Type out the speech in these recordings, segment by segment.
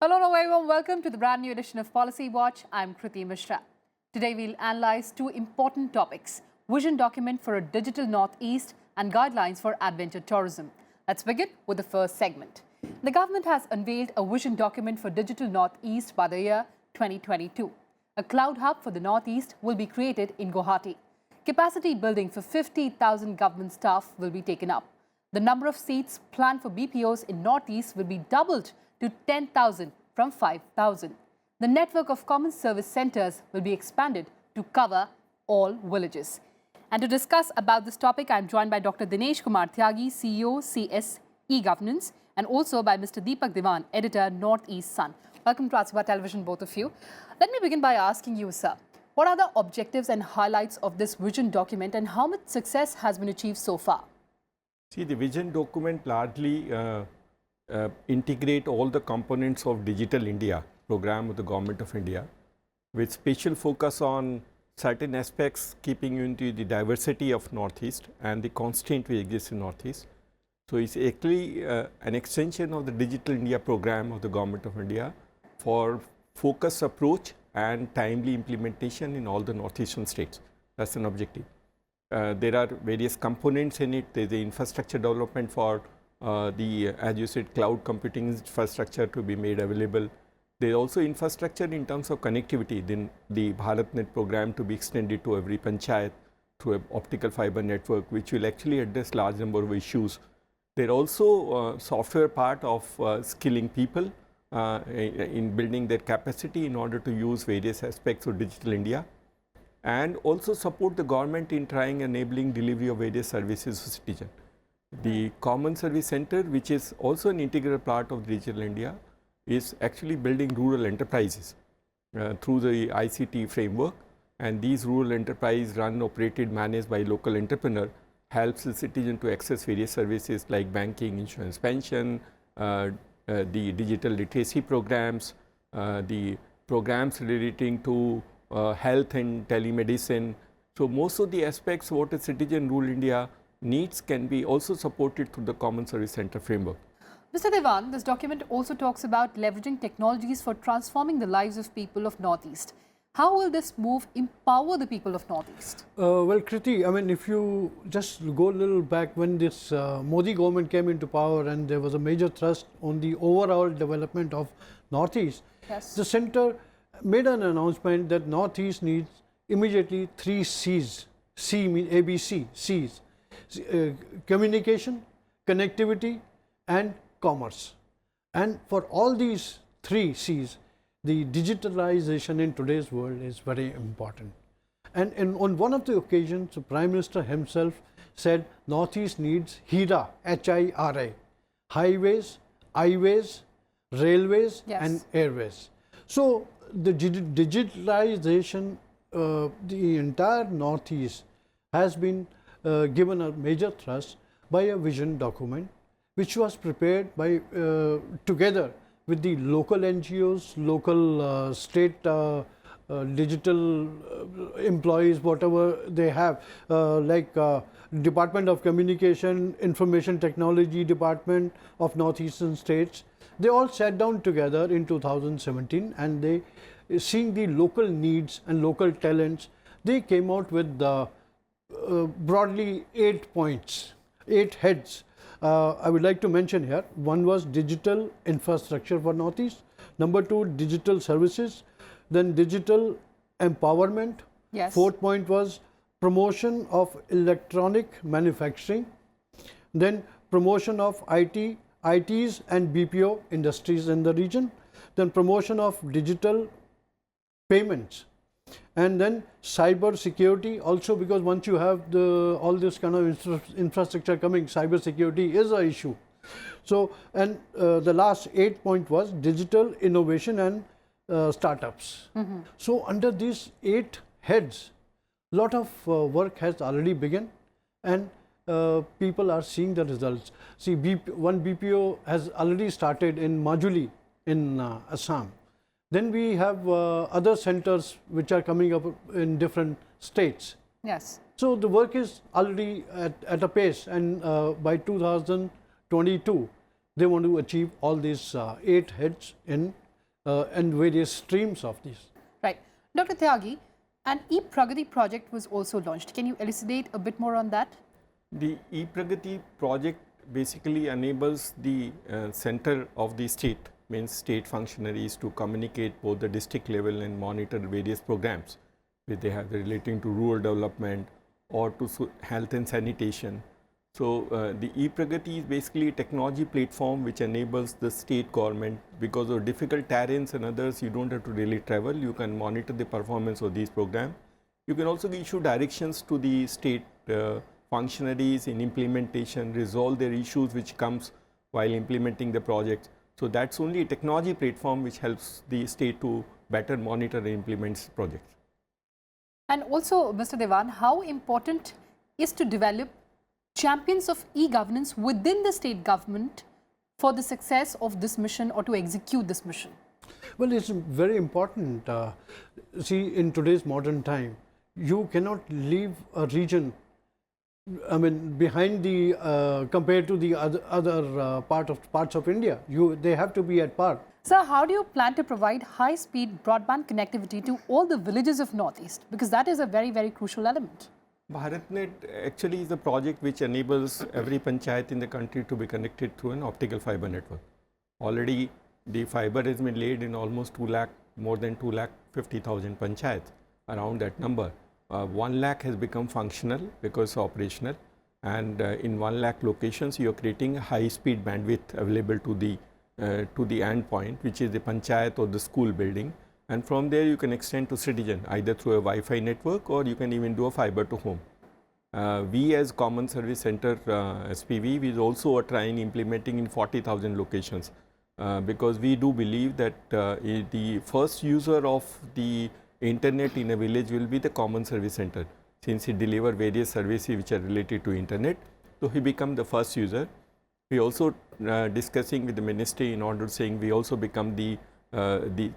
Hello and a very warm welcome to the brand new edition of Policy Watch. I'm Kriti Mishra. Today we'll analyze two important topics: vision document for a digital Northeast and guidelines for adventure tourism. Let's begin with the first segment. The government has unveiled a vision document for digital Northeast by the year 2022. A cloud hub for the Northeast will be created in Guwahati. Capacity building for 50,000 government staff will be taken up. The number of seats planned for BPOs in Northeast will be doubled to 10,000 from 5,000. The network of common service centers will be expanded to cover all villages. And to discuss about this topic, I'm joined by Dr. Dinesh Kumar Tyagi, CEO, CS e-Governance, and also by Mr. Deepak Diwan, editor, Northeast Sun. Welcome to Atsiba Television, both of you. Let me begin by asking you, sir, what are the objectives and highlights of this vision document and how much success has been achieved so far? See, the vision document largely integrate all the components of Digital India program of the Government of India, with special focus on certain aspects keeping into the diversity of Northeast and the constraint which exists in Northeast. So it's actually an extension of the Digital India program of the Government of India for focused approach and timely implementation in all the Northeastern states. That's an objective. There are various components in it. There's the infrastructure development for as you said, cloud computing infrastructure to be made available. There's also infrastructure in terms of connectivity, then the BharatNet program to be extended to every panchayat through an optical fiber network, which will actually address large number of issues. There also software part of skilling people in building their capacity in order to use various aspects of Digital India, and also support the government in trying enabling delivery of various services for citizens. The Common Service Center, which is also an integral part of Digital India, is actually building rural enterprises through the ICT framework, and these rural enterprises run, operated, managed by local entrepreneur, helps the citizen to access various services like banking, insurance, pension, the digital literacy programs, the programs relating to health and telemedicine. So most of the aspects what a citizen rural India needs can be also supported through the Common Service Center framework. Mr. Diwan, this document also talks about leveraging technologies for transforming the lives of people of Northeast. How will this move empower the people of Northeast? Well, Kriti, I mean, if you just go a little back when this Modi government came into power and there was a major thrust on the overall development of Northeast, yes, the center made an announcement that Northeast needs immediately 3 C's. C means ABC, C's. Communication, connectivity, and commerce. And for all these 3 C's, the digitalization in today's world is very important. And on one of the occasions, the Prime Minister himself said Northeast needs HIRA, H-I-R-A, highways, highways, railways, yes, and airways. So the digitalization, the entire Northeast has been given a major thrust by a vision document, which was prepared by together with the local NGOs, local state digital employees, whatever they have, like Department of Communication, Information Technology Department of Northeastern states. They all sat down together in 2017 and they, seeing the local needs and local talents, they came out with broadly 8 points, 8 heads. I would like to mention here, one was digital infrastructure for Northeast, number 2 digital services, then digital empowerment, yes, 4th point was promotion of electronic manufacturing, then promotion of ITs and BPO industries in the region, then promotion of digital payments, and then cyber security also, because once you have all this kind of infrastructure coming, cyber security is an issue. So, and the last 8 point was digital innovation and startups. So under these 8 heads, lot of work has already begun, and people are seeing the results. See, one BPO has already started in Majuli in Assam. Then we have other centers which are coming up in different states. yes. So the work is already at a pace, and by 2022, they want to achieve all these 8 heads in and various streams of these. Right. Dr. Tyagi, an e-Pragati project was also launched. Can you elucidate a bit more on that? The e-Pragati project basically enables the center of the state, means state functionaries, to communicate both the district level and monitor various programs which they have relating to rural development or to health and sanitation. So the e-Pragati is basically a technology platform which enables the state government, because of difficult terrains and others, you don't have to really travel. You can monitor the performance of these programs. You can also issue directions to the state functionaries in implementation, resolve their issues which comes while implementing the project. So that's only a technology platform which helps the state to better monitor and implement projects. And also, Mr. Diwan, how important is to develop champions of e-governance within the state government for the success of this mission or to execute this mission? Well, it's very important. See, in today's modern time, you cannot leave a region, I mean, behind the compared to the other parts of India. They have to be at par. Sir, how do you plan to provide high-speed broadband connectivity to all the villages of Northeast? Because that is a very, very crucial element. BharatNet actually is a project which enables every panchayat in the country to be connected through an optical fiber network. Already the fiber has been laid in almost 2 lakh, more than 2,50,000 panchayats, around that number. 1 lakh has become functional because operational, and in 1 lakh locations you are creating a high-speed bandwidth available to the end point, which is the panchayat or the school building, and from there you can extend to citizen either through a Wi-Fi network, or you can even do a fiber to home. We as Common Service Center SPV, we also are trying implementing in 40,000 locations, because we do believe that the first user of the internet in a village will be the Common Service Center, since he delivers various services which are related to internet. So he become the first user. We also discussing with the ministry in order saying we also become the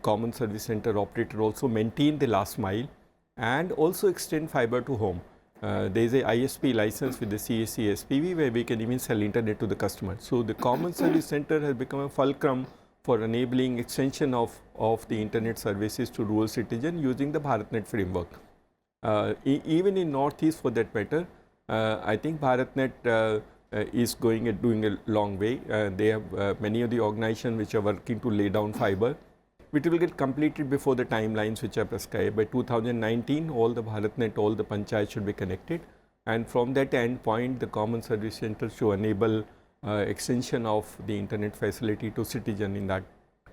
Common Service Center operator, also maintain the last mile and also extend fiber to home. There is a ISP license with the CSC SPV where we can even sell internet to the customer. So the Common Service Center has become a fulcrum for enabling extension of the internet services to rural citizen using the BharatNet framework. Even in Northeast for that matter, I think BharatNet is doing a long way. They have many of the organizations which are working to lay down fiber, which will get completed before the timelines which are prescribed. By 2019, all the BharatNet, all the panchayats should be connected, and from that end point, the Common Service Center should enable extension of the internet facility to citizen in that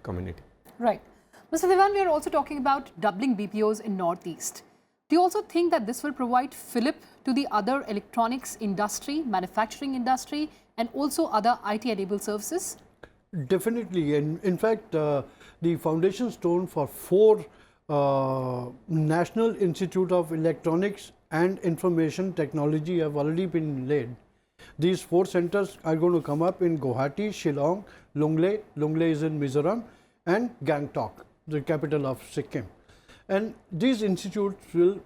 community. Right. Mr. Diwan, we are also talking about doubling BPOs in Northeast. Do you also think that this will provide fillip to the other electronics industry, manufacturing industry, and also other IT-enabled services? Definitely. And in fact, the foundation stone for 4 National Institute of Electronics and Information Technology have already been laid. These 4 centers are going to come up in Guwahati, Shillong, Longley is in Mizoram, and Gangtok, the capital of Sikkim. And these institutes will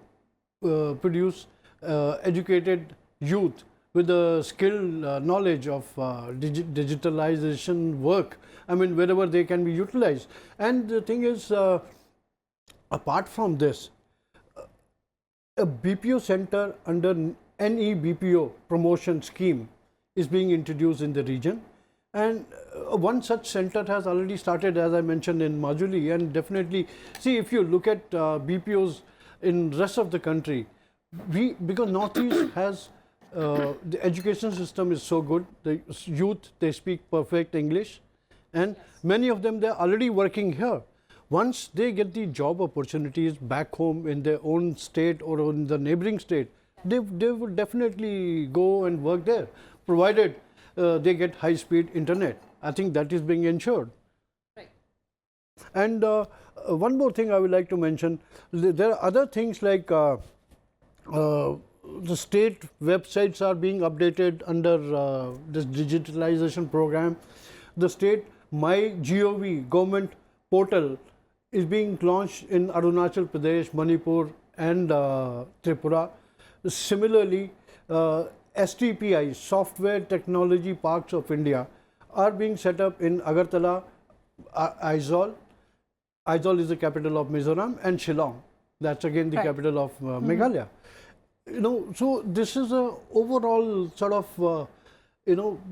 produce educated youth with the skill, knowledge of digitalization work, I mean, wherever they can be utilized. And the thing is, apart from this, a BPO center under NE-BPO promotion scheme is being introduced in the region. And one such center has already started, as I mentioned, in Majuli. And definitely, see, if you look at BPOs in rest of the country, because Northeast has, the education system is so good, the youth, they speak perfect English, and many of them, they're already working here. Once they get the job opportunities back home in their own state or in the neighboring state, they would definitely go and work there, provided they get high-speed internet. I think that is being ensured. Right. And one more thing I would like to mention, there are other things like the state websites are being updated under this digitalization program. The state MyGov government portal is being launched in Arunachal Pradesh, Manipur and Tripura. Similarly, STPI, Software Technology Parks of India, are being set up in Agartala, Aizawl, Aizawl is the capital of Mizoram, and Shillong, that's again the capital of Meghalaya. So this is a overall sort of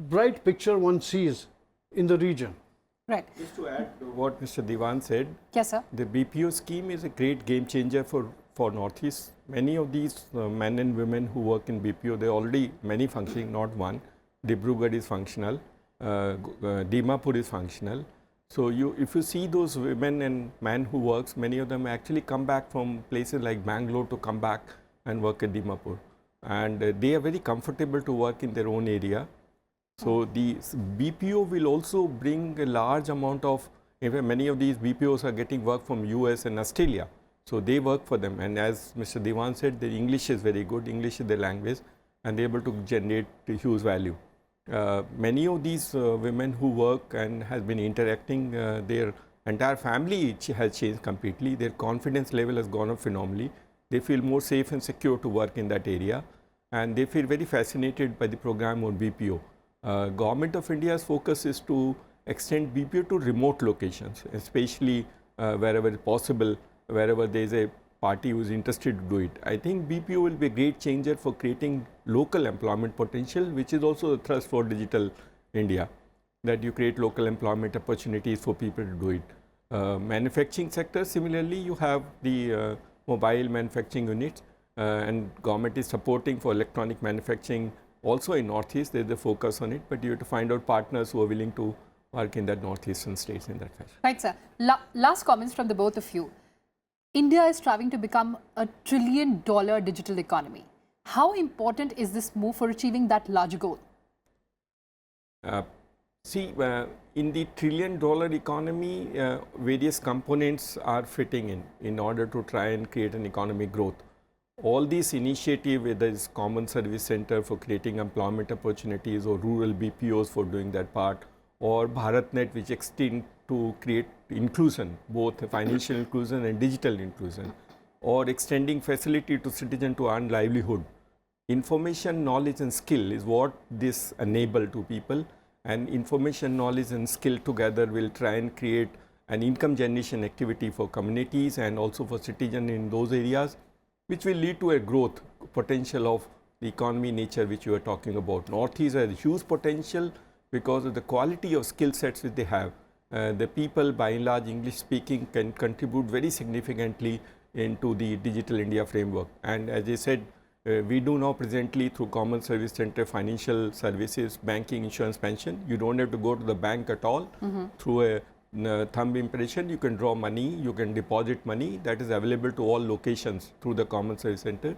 bright picture one sees in the region. Right. Just to add to what Mr. Diwan said, Yes, sir. the BPO scheme is a great game changer for Northeast. Many of these men and women who work in BPO, they're already many functioning, not one. Dibrugarh is functional, Dimapur is functional. So if you see those women and men who works, many of them actually come back from places like Bangalore to come back and work at Dimapur. And they are very comfortable to work in their own area. So the BPO will also bring a large amount of, many of these BPOs are getting work from US and Australia. So they work for them. And as Mr. Diwan said, the English is very good. English is their language, and they're able to generate huge value. Many of these women who work and has been interacting, their entire family has changed completely. Their confidence level has gone up phenomenally. They feel more safe and secure to work in that area, and they feel very fascinated by the program on BPO. Government of India's focus is to extend BPO to remote locations, especially wherever possible, wherever there is a party who is interested to do it. I think BPO will be a great changer for creating local employment potential, which is also a thrust for Digital India, that you create local employment opportunities for people to do it. Manufacturing sector, similarly, you have the mobile manufacturing units, and government is supporting for electronic manufacturing. Also in Northeast, there is a focus on it, but you have to find out partners who are willing to work in that Northeastern states in that fashion. Right, sir. Last comments from the both of you. India is striving to become a $1 trillion digital economy. How important is this move for achieving that large goal? In the $1 trillion economy, various components are fitting in order to try and create an economic growth. All these initiatives, whether it's Common Service Center for creating employment opportunities, or rural BPOs for doing that part, or BharatNet, which extend to create inclusion, both financial inclusion and digital inclusion, or extending facility to citizen to earn livelihood. Information, knowledge and skill is what this enable to people, and information, knowledge and skill together will try and create an income generation activity for communities and also for citizens in those areas, which will lead to a growth potential of the economy nature which you are talking about. Northeast has huge potential because of the quality of skill sets which they have. The people, by and large, English speaking, can contribute very significantly into the Digital India framework. And as I said, we do now presently through Common Service Center financial services, banking, insurance, pension. You don't have to go to the bank at all. Through a thumb impression, you can draw money, you can deposit money. That is available to all locations through the Common Service Center.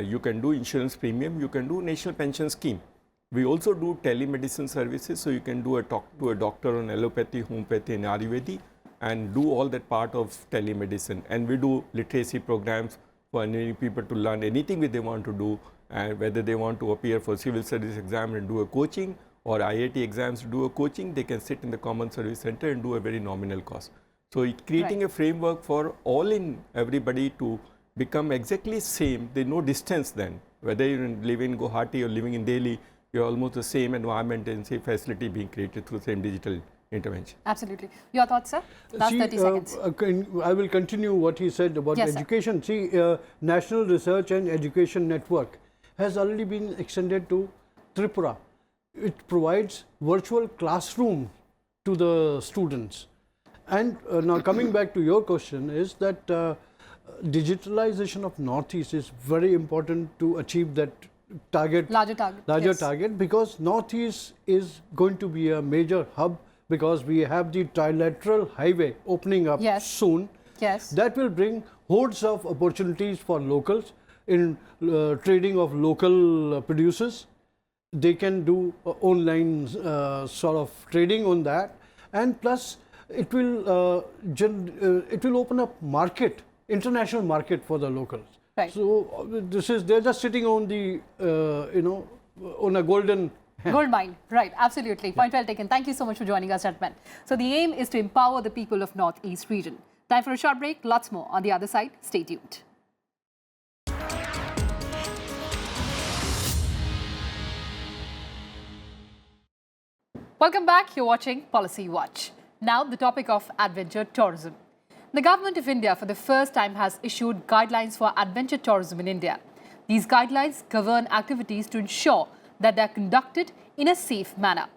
You can do insurance premium, you can do national pension scheme. We also do telemedicine services, so you can do talk to a doctor on allopathy, homeopathy and Ayurveda, and do all that part of telemedicine. And we do literacy programs for any people to learn anything that they want to do, and whether they want to appear for civil service exam and do a coaching, or IIT exams to do a coaching, they can sit in the Common Service Center and do a very nominal cost. So creating a framework for all in everybody to become exactly same. There's no distance then. Whether you live in Guwahati or living in Delhi, you're almost the same environment and same facility being created through the same digital intervention. Absolutely. Your thoughts, sir? Last 30 seconds. I will continue what he said about education. See, National Research and Education Network has already been extended to Tripura. It provides virtual classroom to the students. And now coming back to your question is that digitalization of Northeast is very important to achieve that target, larger target, because Northeast is going to be a major hub, because we have the trilateral highway opening up soon. That will bring hordes of opportunities for locals in trading of local producers. They can do online sort of trading on that, and plus it will open up market, international market for the locals. Right. So they're just sitting on the on a golden gold mine. Right, absolutely. Point well taken. Thank you so much for joining us, gentlemen. So the aim is to empower the people of Northeast region. Time for a short break. Lots more on the other side. Stay tuned. Welcome back. You're watching Policy Watch. Now the topic of adventure tourism. The Government of India for the first time has issued guidelines for adventure tourism in India. These guidelines govern activities to ensure that they are conducted in a safe manner.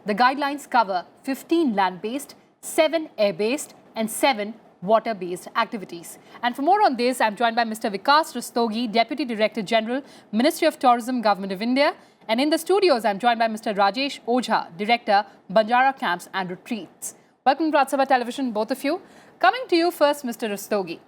The guidelines cover 15 land-based, 7 air-based and 7 water-based activities. And for more on this, I'm joined by Mr. Vikas Rastogi, Deputy Director General, Ministry of Tourism, Government of India. And in the studios, I'm joined by Mr. Rajesh, Ojha, Director, Banjara Camps and Retreats. Welcome to Raj Sabha Television, both of you. Coming to you first, Mr. Rastogi.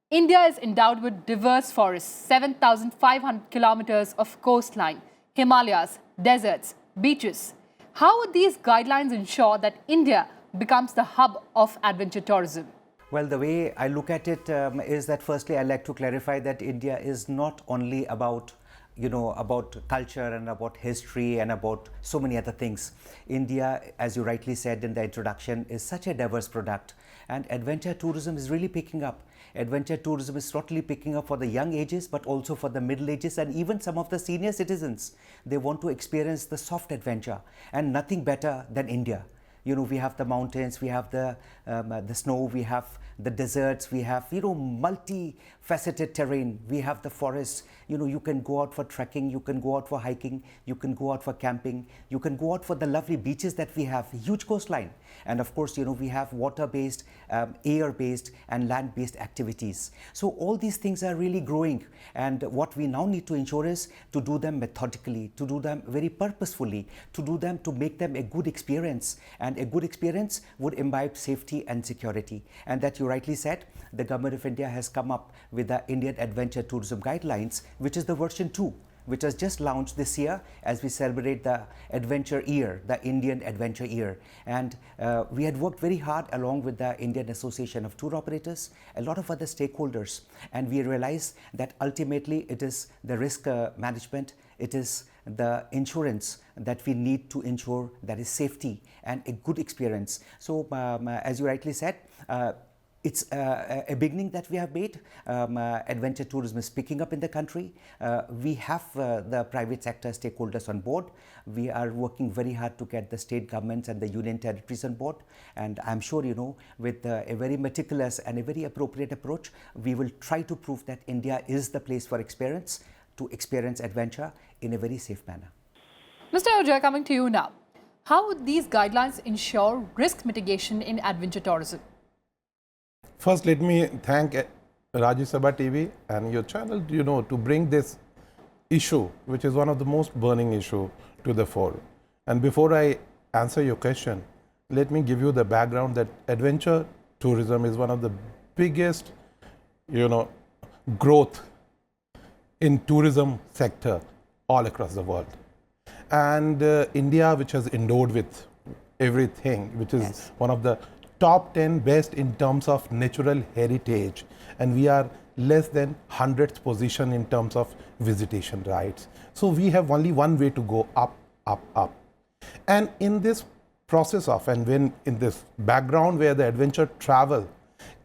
India is endowed with diverse forests, 7,500 kilometers of coastline, Himalayas, deserts, beaches. How would these guidelines ensure that India becomes the hub of adventure tourism? Well, the way I look at it is that firstly, I'd like to clarify that India is not only about about culture and about history and about so many other things. India, as you rightly said in the introduction, is such a diverse product, and adventure tourism is really picking up. Adventure tourism is totally picking up for the young ages, but also for the middle ages and even some of the senior citizens. They want to experience the soft adventure, and nothing better than India. We have the mountains, we have the snow, we have the deserts, we have, multi-faceted terrain, we have the forests. You can go out for trekking, you can go out for hiking, you can go out for camping, you can go out for the lovely beaches that we have, huge coastline. And of course, we have water-based, air-based and land-based activities. So all these things are really growing. And what we now need to ensure is to do them methodically, to do them very purposefully, to make them a good experience. And a good experience would imbibe safety and security. And that you rightly said, the Government of India has come up with the Indian Adventure Tourism Guidelines, which is the version 2, which was just launched this year as we celebrate the Adventure Year, the Indian Adventure Year. And we had worked very hard along with the Indian Association of Tour Operators, a lot of other stakeholders, and we realized that ultimately it is the risk management, it is the insurance that we need to ensure that is safety and a good experience. So as you rightly said, it's a beginning that we have made. Adventure tourism is picking up in the country. We have the private sector stakeholders on board. We are working very hard to get the state governments and the union territories on board. And I'm sure, with a very meticulous and a very appropriate approach, we will try to prove that India is the place for experience, to experience adventure in a very safe manner. Mr. Ojha, coming to you now. How would these guidelines ensure risk mitigation in adventure tourism? First, let me thank Raj Sabha TV and your channel, to bring this issue, which is one of the most burning issue, to the fore. And before I answer your question, let me give you the background that adventure tourism is one of the biggest, growth in tourism sector all across the world. And India, which has endowed with everything, which is one of the top 10 best in terms of natural heritage, and we are less than 100th position in terms of visitation rights. So we have only one way to go, up, up, up. And in this process of, and when in this background where the adventure travel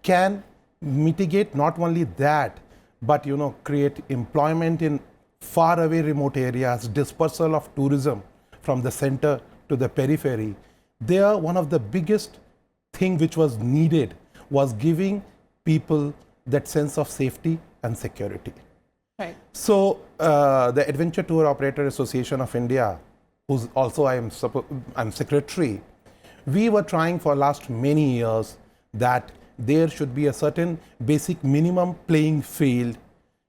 can mitigate not only that, but create employment in far away remote areas, dispersal of tourism from the center to the periphery, they are one of the biggest thing which was needed was giving people that sense of safety and security. Right. So the Adventure Tour Operator Association of India, who's also I'm secretary, we were trying for last many years that there should be a certain basic minimum playing field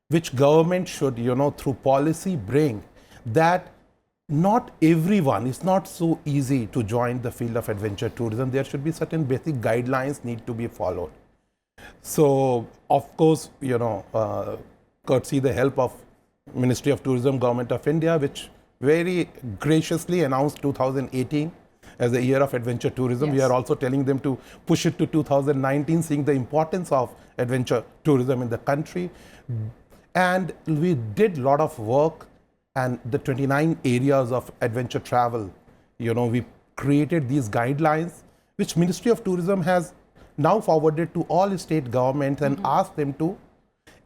which government should, through policy bring, that not everyone, it's not so easy to join the field of adventure tourism. There should be certain basic guidelines need to be followed. So, of course, courtesy the help of Ministry of Tourism, Government of India, which very graciously announced 2018 as the year of adventure tourism. Yes. We are also telling them to push it to 2019, seeing the importance of adventure tourism in the country. And we did a lot of work, and the 29 areas of adventure travel, we created these guidelines, which Ministry of Tourism has now forwarded to all state governments and asked them to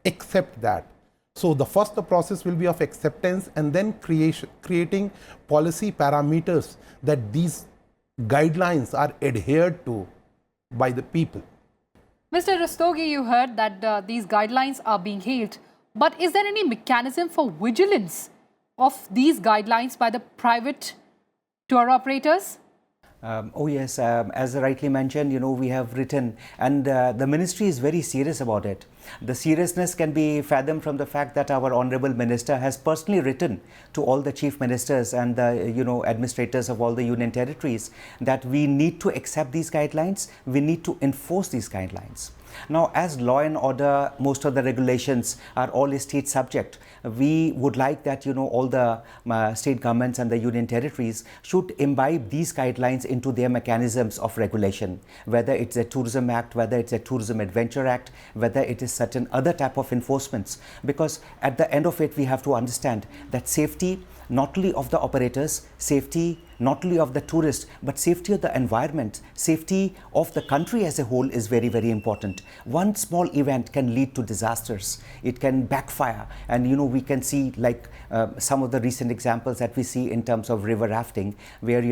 accept that. So the first process will be of acceptance, and then creating policy parameters that these guidelines are adhered to by the people. Mr. Rastogi, you heard that these guidelines are being hailed, but is there any mechanism for vigilance of these guidelines by the private tour operators? Oh yes, as rightly mentioned, we have written, and the ministry is very serious about it. The seriousness can be fathomed from the fact that our honorable minister has personally written to all the chief ministers and the administrators of all the union territories that we need to accept these guidelines, we need to enforce these guidelines. Now, as law and order, most of the regulations are all state subject. We would like that all the state governments and the union territories should imbibe these guidelines into their mechanisms of regulation, whether it's a Tourism Act, whether it's a Tourism Adventure Act, whether it is certain other type of enforcements. Because at the end of it, we have to understand that safety not only of the operators, safety not only of the tourists, but safety of the environment, safety of the country as a whole is very, very important. One small event can lead to disasters. It can backfire, and we can see like some of the recent examples that we see in terms of river rafting, where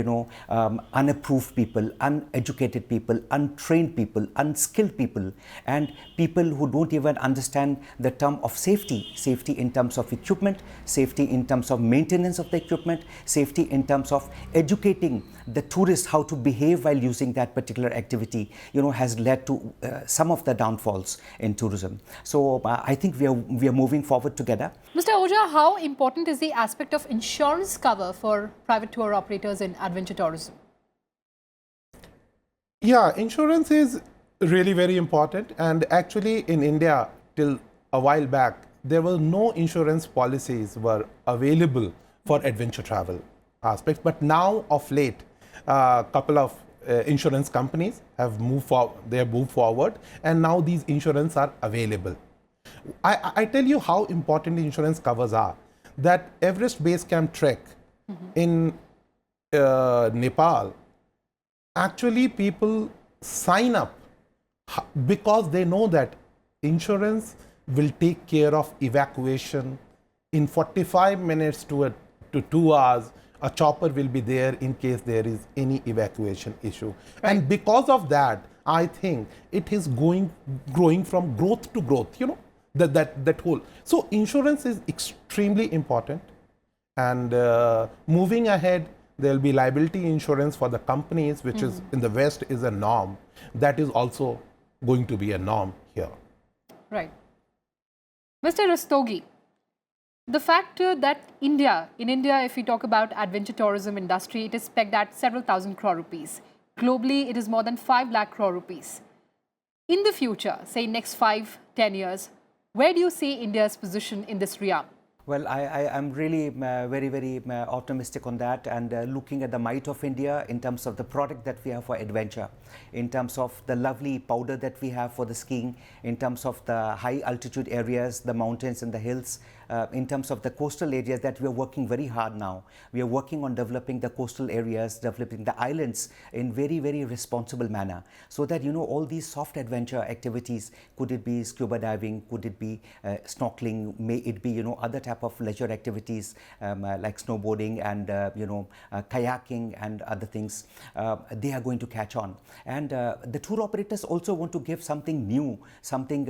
unapproved people, uneducated people, untrained people, unskilled people, and people who don't even understand the term of safety in terms of equipment, safety in terms of maintenance of the equipment, safety in terms of educating the tourists how to behave while using that particular activity, has led to some of the downfalls in tourism. So I think we are moving forward together. Mr. Ojha, how important is the aspect of insurance cover for private tour operators in adventure tourism? Yeah, insurance is really very important, and actually in India till a while back there were no insurance policies were available for adventure travel aspects, but now of late a couple of insurance companies have moved forward, and now these insurance are available. I tell you how important the insurance covers are. That Everest Base Camp trek in Nepal, actually people sign up because they know that insurance will take care of evacuation in 45 minutes to 2 hours. A chopper will be there in case there is any evacuation issue. Right. And because of that, I think it is growing from growth to growth, that whole. So insurance is extremely important. And moving ahead, there will be liability insurance for the companies, which is in the West is a norm. That is also going to be a norm here. Right. Mr. Rastogi, the fact that in India, if we talk about adventure tourism industry, it is pegged at several thousand crore rupees. Globally, it is more than 5 lakh crore rupees. In the future, say next 5-10 years, where do you see India's position in this realm? Well, I am really very, very optimistic on that, and looking at the might of India in terms of the product that we have for adventure, in terms of the lovely powder that we have for the skiing, in terms of the high altitude areas, the mountains and the hills, in terms of the coastal areas that we are working very hard now. We are working on developing the coastal areas, developing the islands in very, very responsible manner, so that all these soft adventure activities, could it be scuba diving, could it be snorkeling, may it be other type of leisure activities like snowboarding and kayaking and other things, they are going to catch on. And the tour operators also want to give something new, something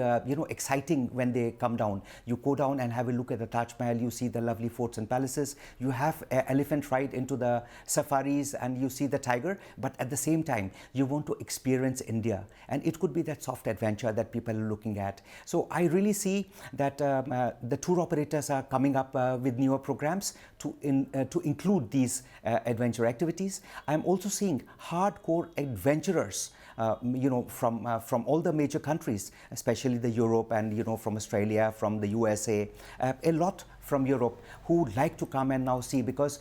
exciting when they come down. You go down and have a look at the Taj Mahal, you see the lovely forts and palaces, you have an elephant ride into the safaris and you see the tiger, but at the same time you want to experience India, and it could be that soft adventure that people are looking at. So I really see that the tour operators are coming up with newer programs to include these adventure activities. I'm also seeing hardcore adventurers from all the major countries, especially the Europe and from Australia, from the USA, a lot from Europe, who like to come and now see, because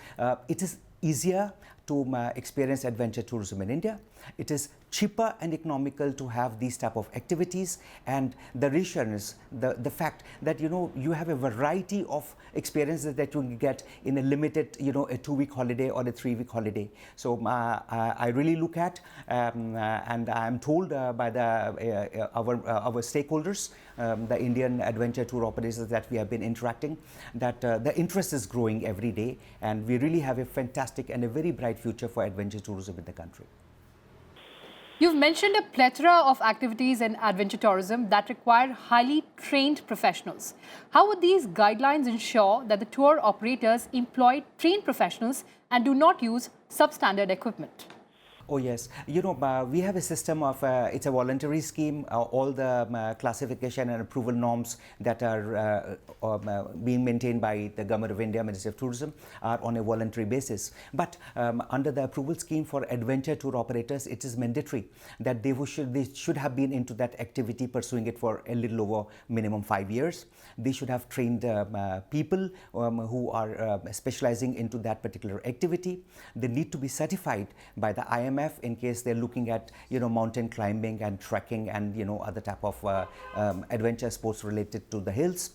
it is easier to experience adventure tourism in India. It is cheaper and economical to have these type of activities, and the reassurance, the fact that you have a variety of experiences that you can get in a limited a 2-week holiday or a 3-week holiday. So I really look at and I'm told by our stakeholders, the Indian adventure tour operators that we have been interacting, that the interest is growing every day, and we really have a fantastic and a very bright future for adventure tourism in the country. You've mentioned a plethora of activities in adventure tourism that require highly trained professionals. How would these guidelines ensure that the tour operators employ trained professionals and do not use substandard equipment? Oh yes, we have a system of, it's a voluntary scheme. All the classification and approval norms that are being maintained by the Government of India, Ministry of Tourism, are on a voluntary basis. But under the approval scheme for adventure tour operators, it is mandatory that they should have been into that activity, pursuing it for a little over minimum 5 years. They should have trained people who are specializing into that particular activity. They need to be certified by the IMF in case they're looking at mountain climbing and trekking and other type of adventure sports related to the hills.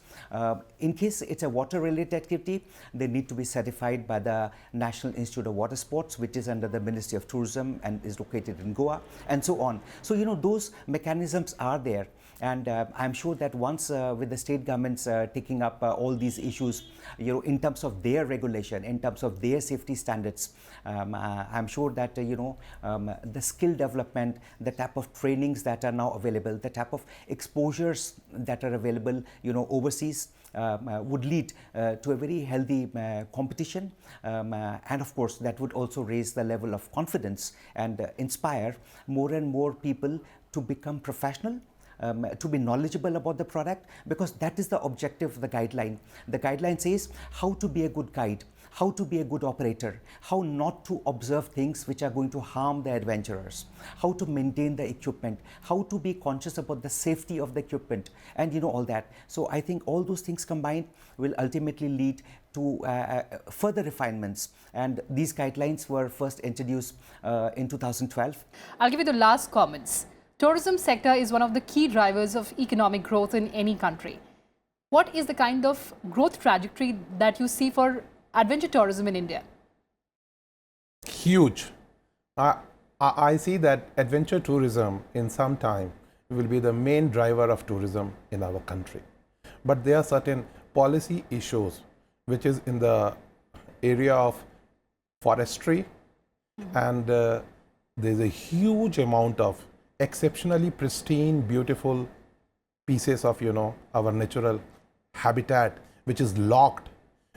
In case it's a water related activity, they need to be certified by the National Institute of Water Sports, which is under the Ministry of Tourism and is located in Goa, and so on. So those mechanisms are there. And I'm sure that once with the state governments taking up all these issues, in terms of their regulation, in terms of their safety standards, I'm sure that the skill development, the type of trainings that are now available, the type of exposures that are available, overseas, would lead to a very healthy competition, and of course that would also raise the level of confidence and inspire more and more people to become professional. To be knowledgeable about the product, because that is the objective of the guideline. The guideline says how to be a good guide, how to be a good operator, how not to observe things which are going to harm the adventurers, how to maintain the equipment, how to be conscious about the safety of the equipment, and all that. So I think all those things combined will ultimately lead to further refinements, and these guidelines were first introduced in 2012. I'll give you the last comments. Tourism sector is one of the key drivers of economic growth in any country. What is the kind of growth trajectory that you see for adventure tourism in India? Huge. I see that adventure tourism in some time will be the main driver of tourism in our country. But there are certain policy issues which is in the area of forestry, and there's a huge amount of exceptionally pristine, beautiful pieces of our natural habitat which is locked,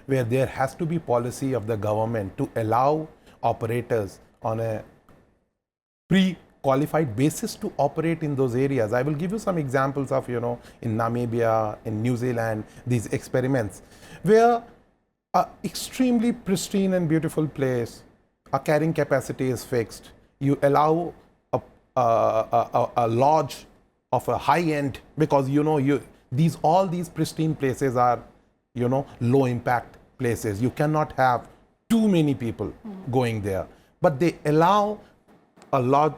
where there has to be policy of the government to allow operators on a pre-qualified basis to operate in those areas. I will give you some examples of in Namibia, in New Zealand, these experiments where an extremely pristine and beautiful place, a carrying capacity is fixed. You allow a lodge of a high end, because all these pristine places are low impact places. You cannot have too many people going there, but they allow a lodge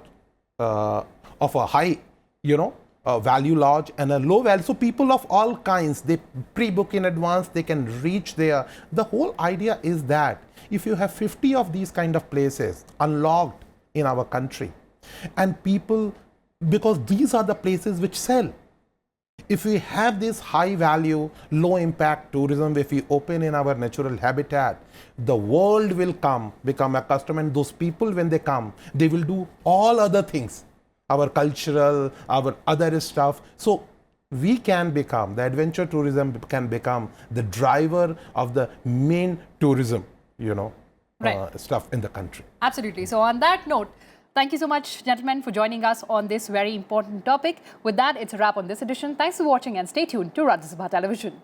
of a high value lodge and a low value, so people of all kinds, they pre-book in advance, they can reach there. The whole idea is that if you have 50 of these kind of places unlocked in our country, and people, because these are the places which sell. If we have this high value, low impact tourism, if we open in our natural habitat, the world will become accustomed, and those people, when they come, they will do all other things, our cultural, our other stuff. So we can become, the adventure tourism can become the driver of the main tourism, stuff in the country. Absolutely. So on that note, thank you so much, gentlemen, for joining us on this very important topic. With that, it's a wrap on this edition. Thanks for watching and stay tuned to Rajya Sabha Television.